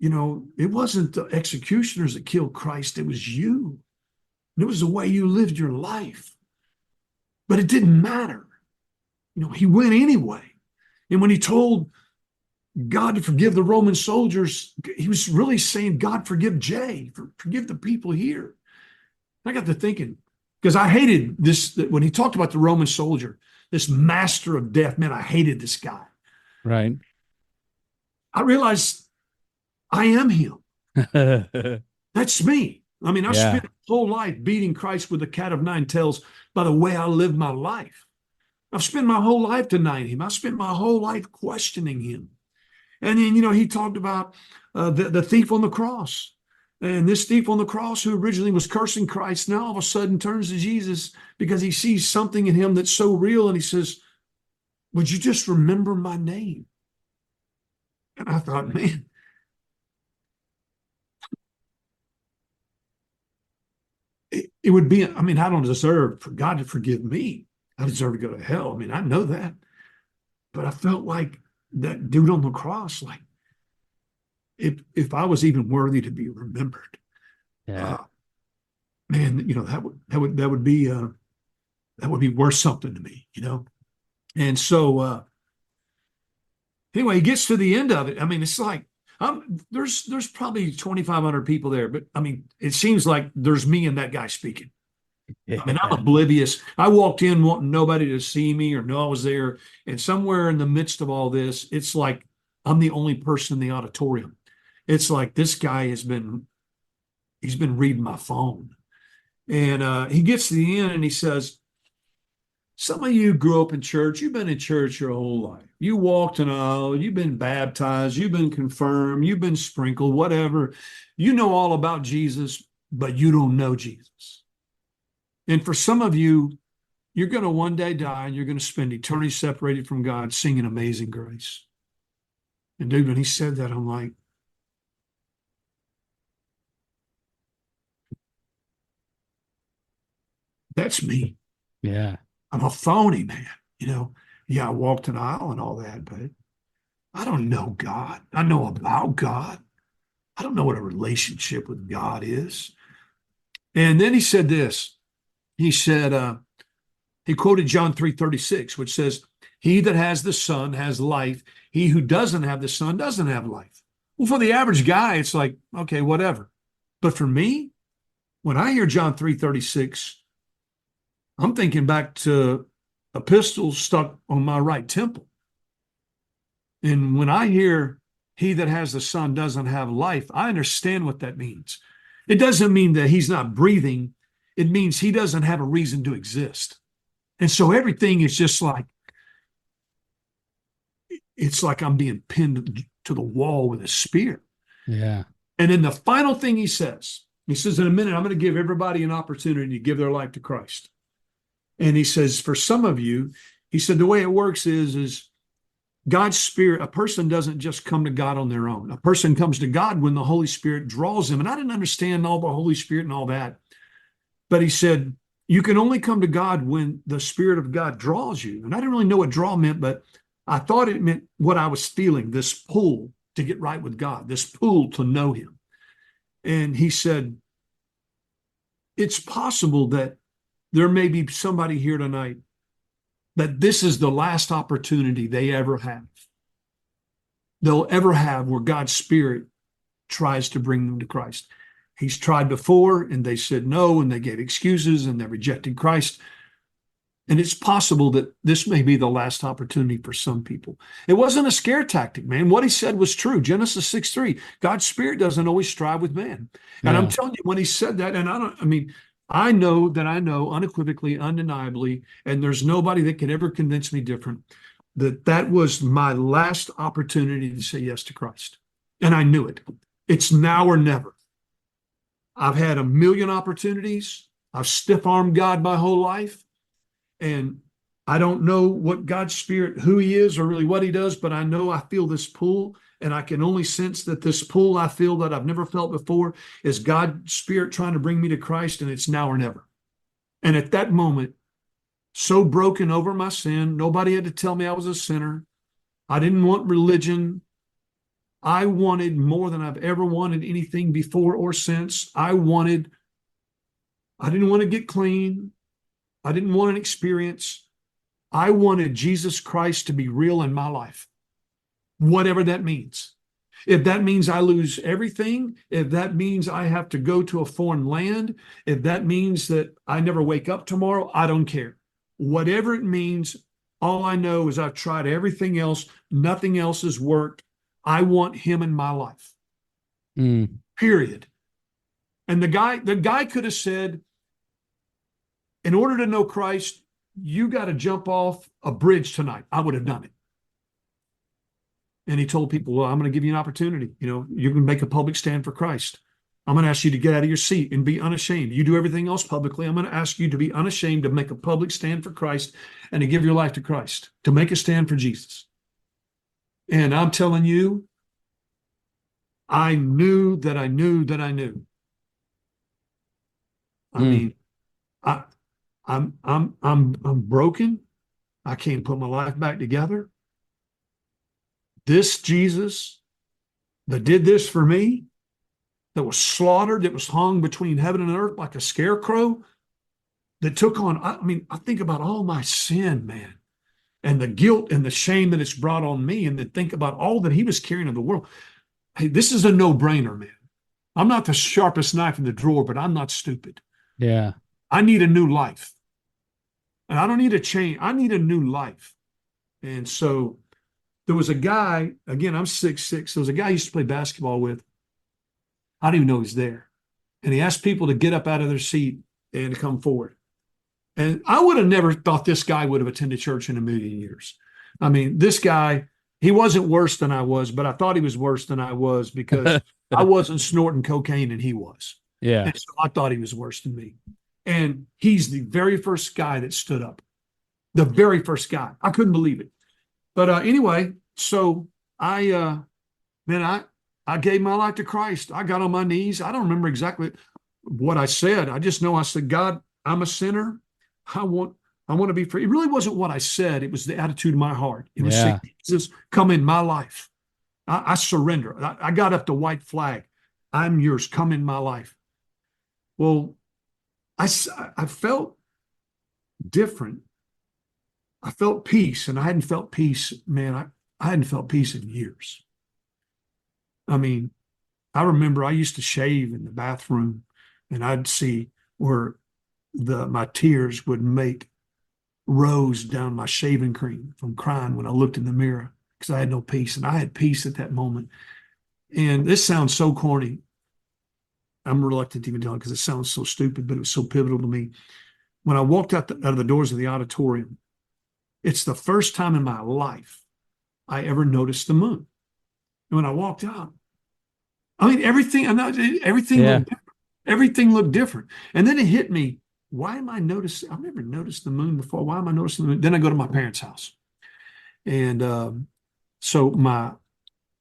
it wasn't the executioners that killed Christ. It was you. And it was the way you lived your life. But it didn't matter. He went anyway. And when he told God to forgive the Roman soldiers, he was really saying, "God, forgive Jay, forgive the people here." I got to thinking, because I hated this, when he talked about the Roman soldier, this master of death, man, I hated this guy. Right. I realized I am him. That's me. I spent my whole life beating Christ with a cat of nine tails by the way I lived my life. I've spent my whole life denying him. I spent my whole life questioning him. And then, he talked about the thief on the cross. And this thief on the cross, who originally was cursing Christ, now all of a sudden turns to Jesus because he sees something in him that's so real. And he says, "Would you just remember my name?" And I thought, man, it would be, I don't deserve for God to forgive me. I deserve to go to hell. I know that. But I felt like that dude on the cross, like, if I was even worthy to be remembered, Yeah. man, that would be worth something to me, And so anyway, he gets to the end of it. It's like, there's probably 2,500 people there, but it seems like there's me and that guy speaking. I'm oblivious. I walked in wanting nobody to see me or know I was there. And somewhere in the midst of all this, it's like I'm the only person in the auditorium. It's like this guy he's been reading my phone. And he gets to the end and he says, "Some of you grew up in church. You've been in church your whole life. You walked an aisle. You've been baptized. You've been confirmed. You've been sprinkled, whatever. You know all about Jesus, but you don't know Jesus. And for some of you, you're going to one day die and you're going to spend eternity separated from God singing Amazing Grace." And dude, when he said that, I'm like, that's me. Yeah. I'm a phony, man. Yeah, I walked an aisle and all that, but I don't know God. I know about God. I don't know what a relationship with God is. And then he said this. He said, he quoted John 3:36, which says, "He that has the Son has life. he who doesn't have the Son doesn't have life. Well, for the average guy, it's like, okay, whatever. But for me, when I hear John 3:36, I'm thinking back to a pistol stuck on my right temple. And when I hear he that has the Son doesn't have life, I understand what that means. It doesn't mean that he's not breathing. It means he doesn't have a reason to exist. And so everything is just like, it's like I'm being pinned to the wall with a spear. Yeah. And then the final thing he says, in a minute, I'm going to give everybody an opportunity to give their life to Christ. And he says, for some of you, he said, the way it works is God's Spirit, a person doesn't just come to God on their own. A person comes to God when the Holy Spirit draws them. And I didn't understand all the Holy Spirit and all that. But he said, you can only come to God when the Spirit of God draws you. And I didn't really know what draw meant, but I thought it meant what I was feeling, this pull to get right with God, this pull to know him. And he said, it's possible that there may be somebody here tonight that this is the last opportunity they ever have. They'll ever have where God's Spirit tries to bring them to Christ. He's tried before and they said no, and they gave excuses and they rejected Christ. And it's possible that this may be the last opportunity for some people. It wasn't a scare tactic, man. What he said was true. Genesis 6:3, God's Spirit doesn't always strive with man. And I'm telling you, when he said that, and I know that I know unequivocally, undeniably, and there's nobody that can ever convince me different, that was my last opportunity to say yes to Christ. And I knew it. It's now or never. I've had a million opportunities. I've stiff-armed God my whole life. And I don't know what God's Spirit, who he is or really what he does, but I know I feel this pull, and I can only sense that this pull I feel that I've never felt before is God's Spirit trying to bring me to Christ, and it's now or never. And at that moment, so broken over my sin, nobody had to tell me I was a sinner. I didn't want religion. I wanted more than I've ever wanted anything before or since. I didn't want to get clean. I didn't want an experience. I wanted Jesus Christ to be real in my life, whatever that means. If that means I lose everything, if that means I have to go to a foreign land, if that means that I never wake up tomorrow, I don't care. Whatever it means, all I know is I've tried everything else. Nothing else has worked. I want him in my life. Period. And the guy could have said, in order to know Christ, you got to jump off a bridge tonight. I would have done it. And he told people, well, I'm going to give you an opportunity. You can make a public stand for Christ. I'm going to ask you to get out of your seat and be unashamed. You do everything else publicly. I'm going to ask you to be unashamed, to make a public stand for Christ and to give your life to Christ, to make a stand for Jesus. And I'm telling you, I knew that I knew that I knew. I mean, I'm broken. I can't put my life back together. This Jesus that did this for me, that was slaughtered, that was hung between heaven and earth like a scarecrow, that took on, I think about all my sin, man, and the guilt and the shame that it's brought on me, and then think about all that he was carrying in the world. Hey, this is a no-brainer, man. I'm not the sharpest knife in the drawer, but I'm not stupid. Yeah. I need a new life. And I don't need a change. I need a new life. And so there was a guy, again, I'm 6'6". There was a guy I used to play basketball with. I didn't even know he was there. And he asked people to get up out of their seat and to come forward. And I would have never thought this guy would have attended church in a million years. I mean, this guy, he wasn't worse than I was, but I thought he was worse than I was because I wasn't snorting cocaine and he was. Yeah. And so I thought he was worse than me. And he's the very first guy that stood up. The very first guy. I couldn't believe it. But anyway, so I gave my life to Christ. I got on my knees. I don't remember exactly what I said. I just know I said, God, I'm a sinner. I want to be free. It really wasn't what I said. It was the attitude of my heart. It was saying, Jesus, come in my life. I surrender. I got up the white flag. I'm yours. Come in my life. Well, I felt different. I felt peace, and I hadn't felt peace, man. I hadn't felt peace in years. I mean, I remember I used to shave in the bathroom and I'd see where my tears would make rows down my shaving cream from crying when I looked in the mirror because I had no peace. And I had peace at that moment. And this sounds so corny. I'm reluctant to even tell it because it sounds so stupid, but it was so pivotal to me. When I walked out of the doors of the auditorium, it's the first time in my life I ever noticed the moon. And when I walked out, I mean, everything Yeah. looked different. Everything looked different. And then it hit me. Why am I noticing? I've never noticed the moon before. Why am I noticing the moon? Then I go to my parents' house. And so my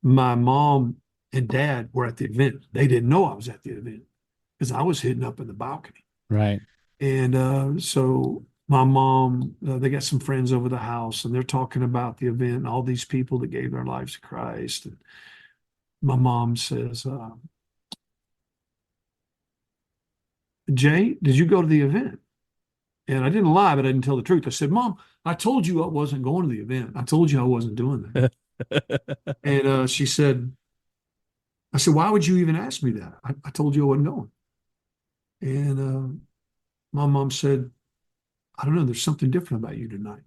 mom and dad were at the event. They didn't know I was at the event because I was hidden up in the balcony. Right. And so my mom, they got some friends over the house and they're talking about the event and all these people that gave their lives to Christ. And my mom says, Jay, did you go to the event? And I didn't lie, but I didn't tell the truth. I said, Mom, I told you I wasn't going to the event. I told you I wasn't doing that. And she said, I said, why would you even ask me that? I told you I wasn't going. And my mom said, I don't know, there's something different about you tonight.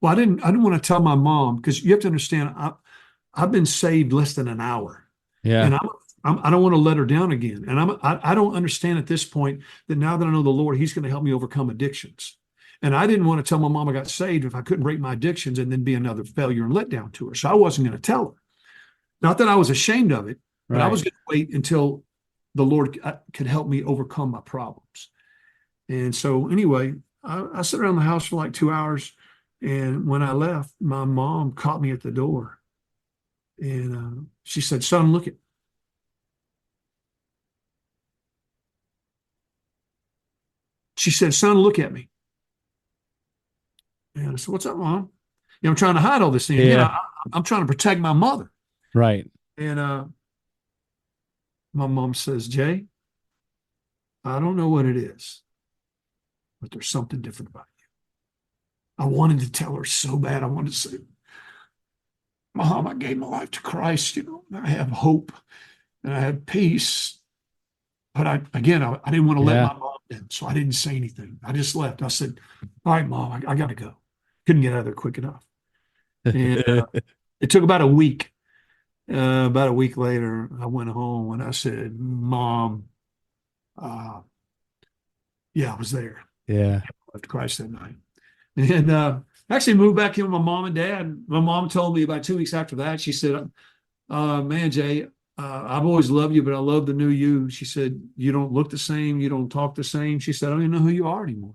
Well, I didn't want to tell my mom because you have to understand, I've been saved less than an hour, Yeah. and I don't want to let her down again. And I don't understand at this point that now that I know the Lord, He's going to help me overcome addictions. And I didn't want to tell my mom I got saved if I couldn't break my addictions and then be another failure and letdown to her. So I wasn't going to tell her. Not that I was ashamed of it, but I Right. was going to wait until the Lord could help me overcome my problems. And so anyway, I sat around the house for like 2 hours. And when I left, my mom caught me at the door and she said, son, look at, she said, son, look at me. And I said, what's up, mom? I'm trying to hide all this thing. Again, Yeah. I'm trying to protect my mother. Right. And my mom says, Jay, I don't know what it is, but there's something different about you. I wanted to tell her so bad. I wanted to say, Mom, I gave my life to Christ. I have hope and I have peace. But I didn't want to let Yeah. my mom down. So I didn't say anything. I just left. I said, all right, Mom, I got to go. Couldn't get out of there quick enough. And it took about a week. About a week later, I went home and I said, Mom, uh, yeah, I was there. Yeah. I left Christ that night. And actually moved back in with my mom and dad. My mom told me about 2 weeks after that, she said, man, Jay, I've always loved you, but I love the new you. She said, you don't look the same. You don't talk the same. She said, I don't even know who you are anymore.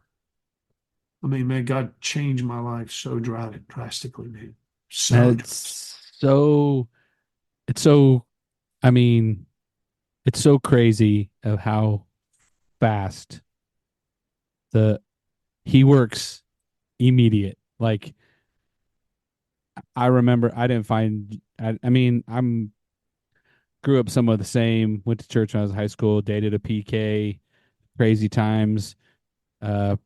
I mean, man, God changed my life so drastically, man. So That's so, it's so, I mean, it's so crazy of how fast the he works immediate. Like I remember I didn't find I mean, I'm grew up somewhat the same, went to church when I was in high school, dated a PK, crazy times. I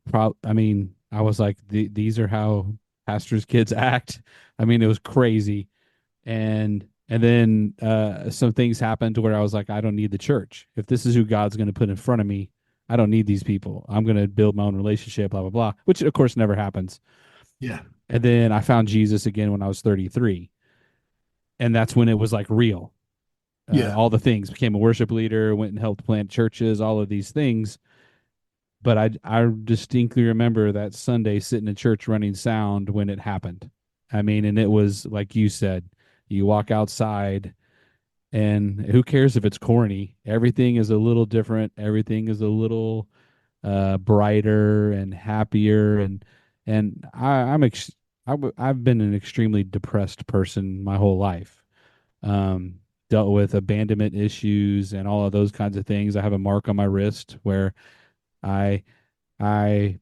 mean, I was like, these are how pastors' kids act. I mean, it was crazy. And then some things happened to where I was like, I don't need the church. If this is who God's going to put in front of me, I don't need these people. I'm going to build my own relationship, blah blah blah, which of course never happens. yeah, And then I found Jesus again when I was 33, and that's when it was like real. yeah, All the things, became a worship leader, went and helped plant churches, all of these things. But I distinctly remember that Sunday sitting in church running sound when it happened. I mean, and it was like you said, you walk outside and who cares if it's corny? Everything is a little different. Everything is a little brighter and happier. And I've been an extremely depressed person my whole life. Dealt with abandonment issues and all of those kinds of things. I have a mark on my wrist where I I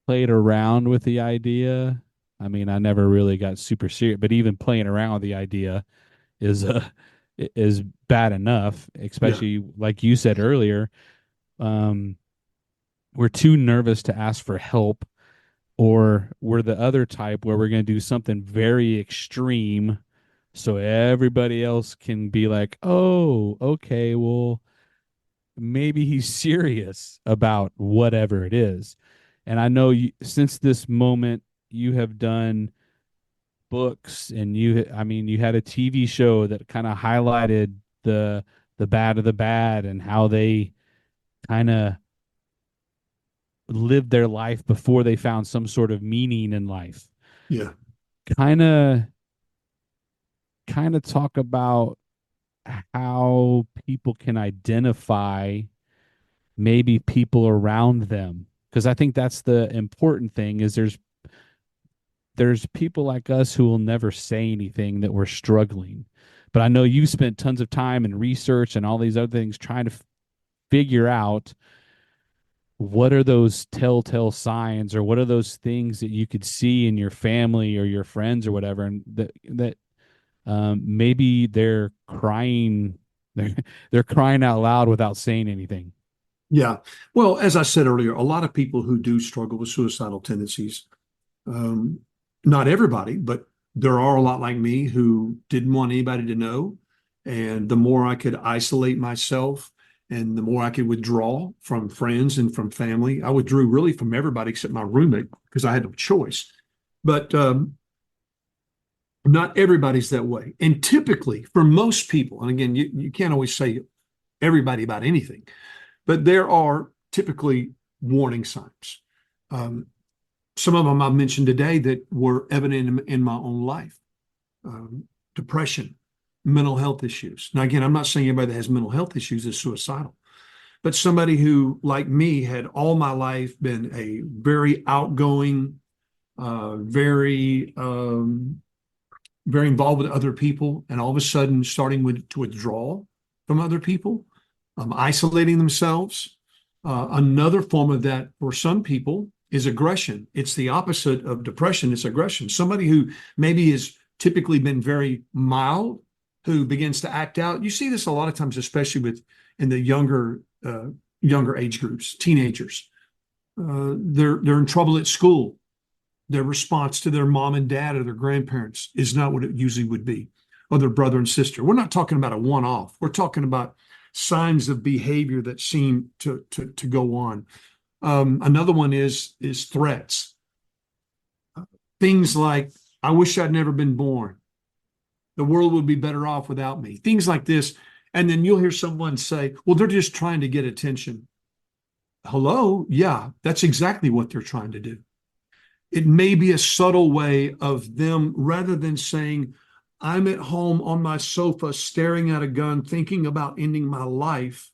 played around with the idea. I mean, I never really got super serious, but even playing around with the idea is is bad enough, yeah, especially like you said earlier. Um, we're too nervous to ask for help, or we're the other type where we're going to do something very extreme so everybody else can be like, oh, okay, well, maybe he's serious about whatever it is. And I know you, since this moment, you have done books and I mean, you had a TV show that kind of highlighted the bad of the bad and how they kind of lived their life before they found some sort of meaning in life. Yeah. Kind of talk about how people can identify maybe people around them, because I think that's the important thing is there's people like us who will never say anything that we're struggling. But I know you spent tons of time and research and all these other things trying to figure out what are those telltale signs, or what are those things that you could see in your family or your friends or whatever, and that maybe they're crying, they're crying out loud without saying anything. Yeah. Well, as I said earlier, a lot of people who do struggle with suicidal tendencies, um, not everybody, but there are a lot like me who didn't want anybody to know. And the more I could isolate myself and the more I could withdraw from friends and from family, I withdrew really from everybody except my roommate because I had no choice. But not everybody's that way. And typically, for most people, and again, you can't always say everybody about anything, but there are typically warning signs. Um, some of them I've mentioned today that were evident in my own life. Depression, mental health issues. Now, again, I'm not saying everybody that has mental health issues is suicidal, but somebody who, like me, had all my life been a very outgoing, very involved with other people, and all of a sudden starting to withdraw from other people, isolating themselves. Another form of that for some people is aggression. It's the opposite of depression, it's aggression. Somebody who maybe has typically been very mild, who begins to act out. You see this a lot of times, especially in the younger age groups, teenagers. They're in trouble at school. Their response to their mom and dad or their grandparents is not what it usually would be, or their brother and sister. We're not talking about a one-off. We're talking about signs of behavior that seem to go on. Another one is threats. Things like, I wish I'd never been born. The world would be better off without me. Things like this. And then you'll hear someone say, well, they're just trying to get attention. Hello? Yeah, that's exactly what they're trying to do. It may be a subtle way of them, rather than saying, I'm at home on my sofa staring at a gun, thinking about ending my life.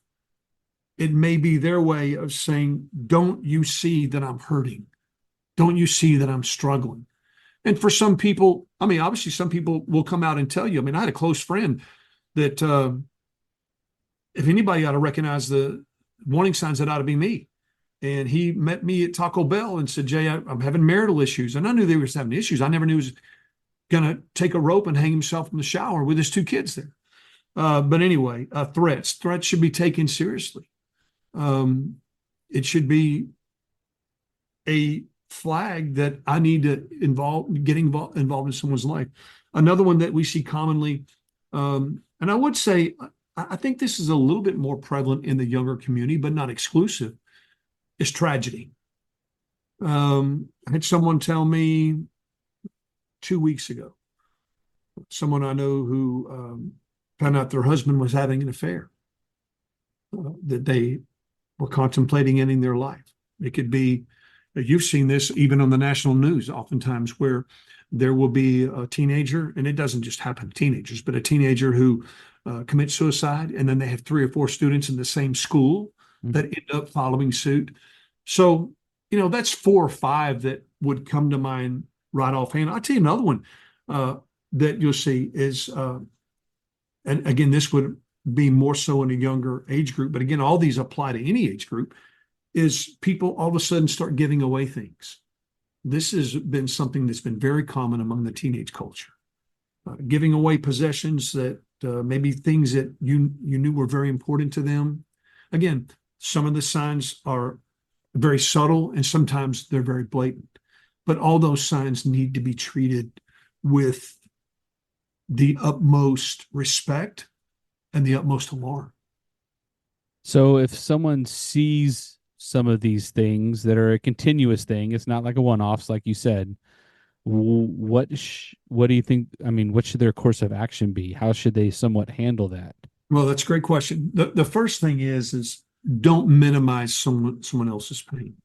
It may be their way of saying, don't you see that I'm hurting? Don't you see that I'm struggling? And for some people, I mean, obviously, some people will come out and tell you. I mean, I had a close friend that if anybody ought to recognize the warning signs, that ought to be me. And he met me at Taco Bell and said, Jay, I'm having marital issues. And I knew they were having issues. I never knew he was going to take a rope and hang himself in the shower with his two kids there. But anyway, threats should be taken seriously. It should be a flag that I need to get involved in someone's life. Another one that we see commonly, and I would say, I think this is a little bit more prevalent in the younger community, but not exclusive, is tragedy. I had someone tell me 2 weeks ago, someone I know who found out their husband was having an affair, that they were contemplating ending their life. It could be, you've seen this even on the national news, oftentimes, where there will be a teenager, and it doesn't just happen to teenagers, but a teenager who commits suicide, and then they have 3 or 4 students in the same school that end up following suit. So, that's 4 or 5 that would come to mind right offhand. I'll tell you another one that you'll see is, and again, this would be more so in a younger age group, but again, all these apply to any age group, is people all of a sudden start giving away things. This has been something that's been very common among the teenage culture. Giving away possessions that maybe things that you knew were very important to them. Again, some of the signs are very subtle and sometimes they're very blatant. but all those signs need to be treated with the utmost respect and the utmost alarm. So if someone sees some of these things that are a continuous thing, it's not like a one-offs, like you said. What do you think? I mean, what should their course of action be? How should they somewhat handle that? Well, that's a great question. The first thing is don't minimize someone else's pain.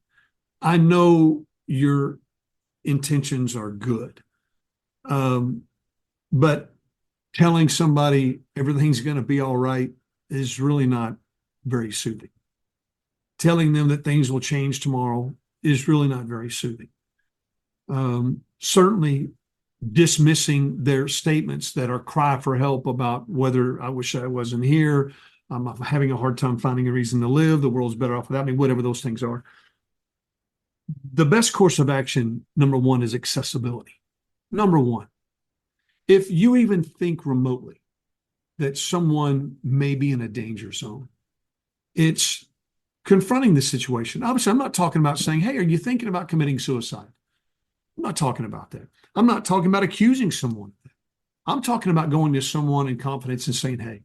I know your intentions are good, but telling somebody everything's going to be all right is really not very soothing. Telling them that things will change tomorrow is really not very soothing. Certainly dismissing their statements that are cry for help about whether I wish I wasn't here, I'm having a hard time finding a reason to live, the world's better off without me, whatever those things are. The best course of action, number one, is accessibility. Number one, if you even think remotely that someone may be in a danger zone, it's confronting the situation. Obviously, I'm not talking about saying, hey, are you thinking about committing suicide? I'm not talking about that. I'm not talking about accusing someone. I'm talking about going to someone in confidence and saying, hey,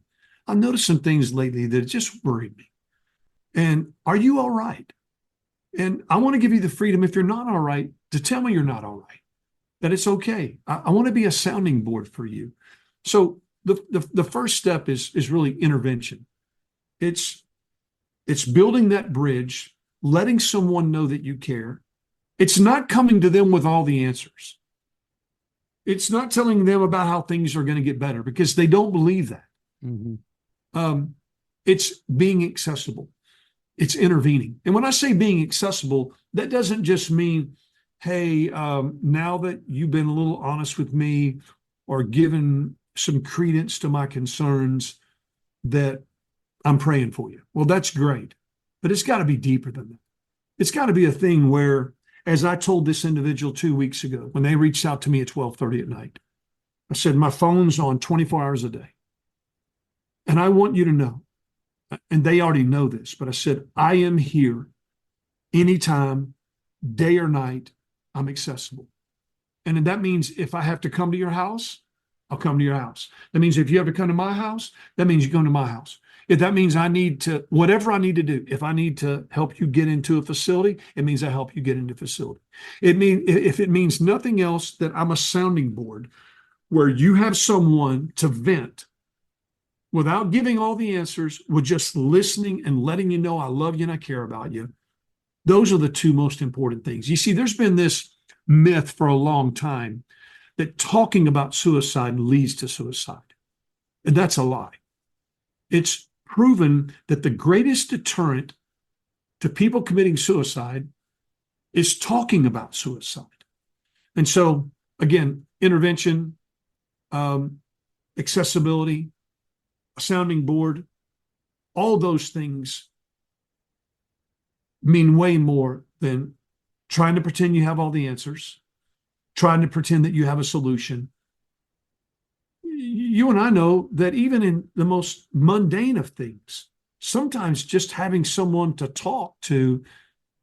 I've noticed some things lately that just worried me. And are you all right? And I want to give you the freedom, if you're not all right, to tell me you're not all right, that it's okay. I want to be a sounding board for you. So the first step is really intervention. It's building that bridge, letting someone know that you care. It's not coming to them with all the answers. It's not telling them about how things are going to get better because they don't believe that. Mm-hmm. It's being accessible. It's intervening. And when I say being accessible, that doesn't just mean, hey, now that you've been a little honest with me or given some credence to my concerns, that I'm praying for you. Well, that's great, but it's got to be deeper than that. It's got to be a thing where, as I told this individual 2 weeks ago, when they reached out to me at 12:30 at night, I said, my phone's on 24 hours a day. And I want you to know, and they already know this, but I said, I am here anytime, day or night, I'm accessible. And that means if I have to come to your house, I'll come to your house. That means if you have to come to my house, that means you come to my house. If that means I need to, whatever I need to do, if I need to help you get into a facility, it means I help you get into a facility. If it means nothing else, that I'm a sounding board where you have someone to vent without giving all the answers, with just listening and letting you know I love you and I care about you. Those are the two most important things. You see, there's been this myth for a long time that talking about suicide leads to suicide. And that's a lie. It's proven that the greatest deterrent to people committing suicide is talking about suicide. And so, again, intervention, accessibility, a sounding board, all those things mean way more than trying to pretend you have all the answers, trying to pretend that you have a solution. You and I know that even in the most mundane of things, sometimes just having someone to talk to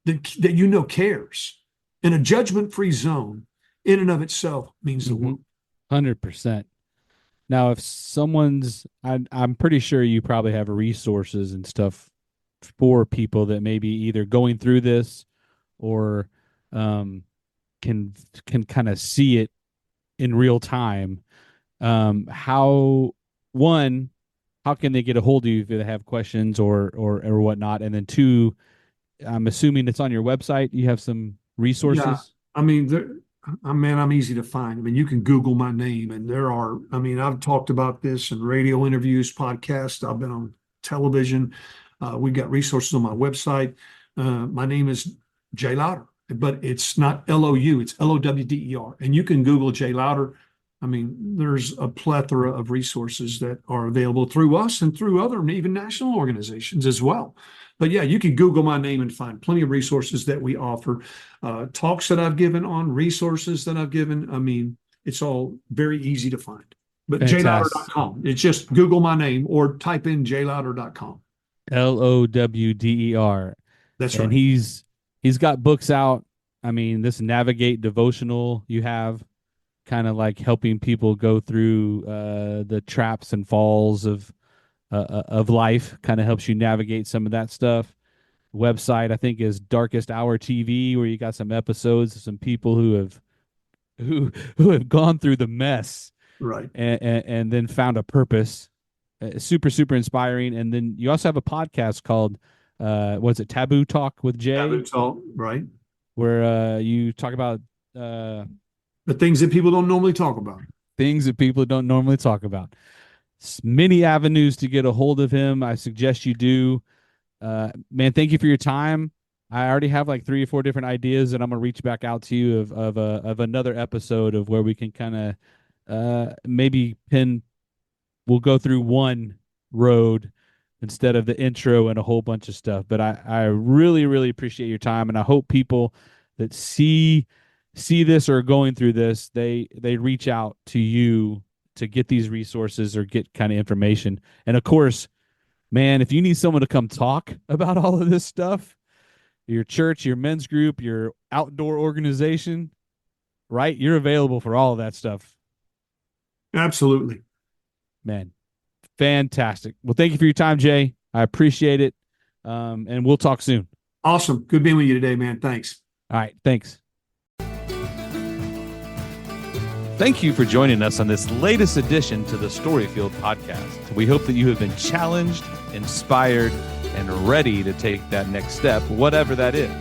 that you know cares in a judgment-free zone in and of itself means the world. 100%. Now, if I'm pretty sure you probably have resources and stuff for people that may be either going through this or can kind of see it in real time. How can they get a hold of you if they have questions or whatnot? And then two, I'm assuming it's on your website. You have some resources. Yeah, I mean, I'm easy to find. I mean, you can Google my name, and I've talked about this in radio interviews, podcasts. I've been on television. We've got resources on my website. My name is Jay Lowder, but it's not L-O-U, it's L-O-W-D-E-R. And you can Google Jay Lowder. I mean, there's a plethora of resources that are available through us and through other, even national organizations as well. But yeah, you can Google my name and find plenty of resources that we offer, talks that I've given on, resources that I've given. I mean, it's all very easy to find. But jaylowder.com. It's just Google my name or type in jaylowder.com. Lowder. That's right. And he's got books out. I mean, this Navigate devotional you have, kind of like helping people go through the traps and falls of life, kind of helps you navigate some of that stuff. Website I think is Darkest Hour TV, where you got some episodes of some people who have gone through the mess Right. and then found a purpose. Super inspiring. And then you also have a podcast called what's it, Taboo Talk with Jay? Taboo Talk, right. Where you talk about the things that people don't normally talk about. Things that people don't normally talk about. Many avenues to get a hold of him. I suggest you do. Man, thank you for your time. I already have like 3 or 4 different ideas, and I'm gonna reach back out to you of another episode of where we can kind of maybe we'll go through one road instead of the intro and a whole bunch of stuff. But I really appreciate your time, and I hope people that see this or are going through this, they reach out to you to get these resources or get kind of information. And of course, man, if you need someone to come talk about all of this stuff, your church, your men's group, your outdoor organization, right? You're available for all of that stuff. Absolutely. Man, fantastic. Well, thank you for your time, Jay. I appreciate it. And we'll talk soon. Awesome. Good being with you today, man. Thanks. All right. Thanks. Thank you for joining us on this latest edition to the StoryField podcast. We hope that you have been challenged, inspired, and ready to take that next step, whatever that is.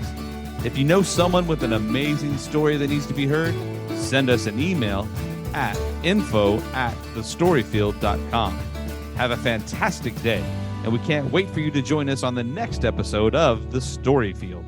If you know someone with an amazing story that needs to be heard, send us an email at info@thestoryfield.com. Have a fantastic day, and we can't wait for you to join us on the next episode of The StoryField.